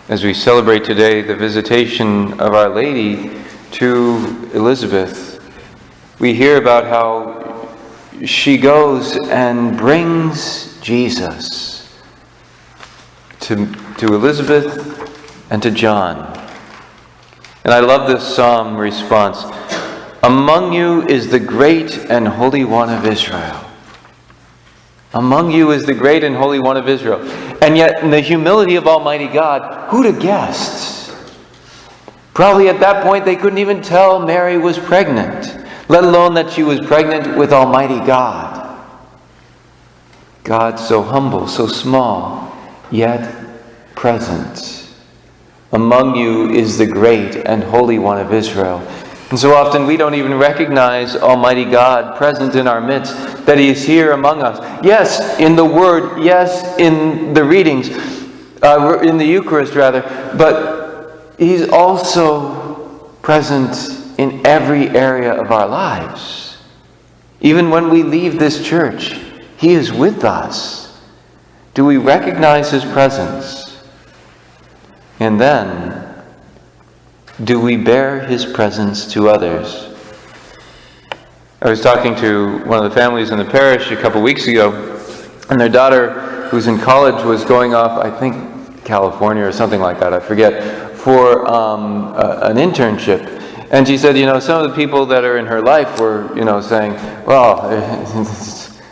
as we celebrate today the visitation of Our Lady to Elizabeth, we hear about how she goes and brings Jesus to Elizabeth and to John. And I love this psalm response. Among you is the great and holy one of Israel. Among you is the great and holy one of Israel. And yet, in the humility of Almighty God, who'd have guessed? Probably at that point they couldn't even tell Mary was pregnant, let alone that she was pregnant with Almighty God. God so humble, so small, yet present. Among you is the great and holy one of Israel. And so often we don't even recognize Almighty God present in our midst, that He is here among us. Yes, in the Word, yes, in the readings, in the Eucharist rather, but He's also present in every area of our lives. Even when we leave this church, He is with us. Do we recognize His presence? And then, do we bear His presence to others? I was talking to one of the families in the parish a couple weeks ago, and their daughter, who's in college, was going off, I think, California or something like that, I forget, for an internship. And she said, some of the people that are in her life were, saying, well,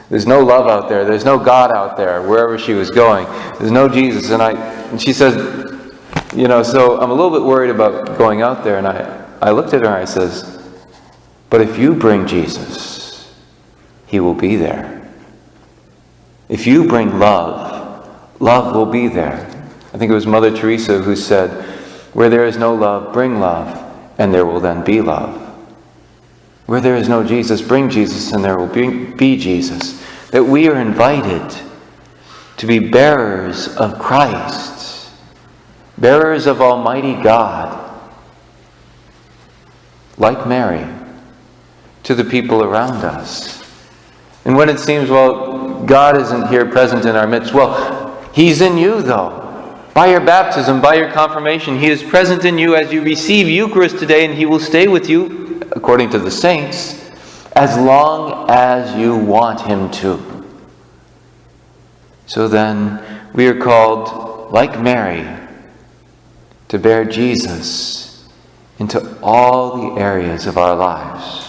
there's no love out there, there's no God out there, wherever she was going. There's no Jesus. And she says, so I'm a little bit worried about going out there. And I looked at her and I says, but if you bring Jesus, He will be there. If you bring love, love will be there. I think it was Mother Teresa who said, where there is no love, bring love, and there will then be love. Where there is no Jesus, bring Jesus, and there will be Jesus. That we are invited to be bearers of Christ, bearers of Almighty God, like Mary, to the people around us. And when it seems, God isn't here present in our midst, He's in you though. By your baptism, by your confirmation, He is present in you as you receive Eucharist today, and He will stay with you, according to the saints, as long as you want Him to. So then, we are called, like Mary, to bear Jesus into all the areas of our lives.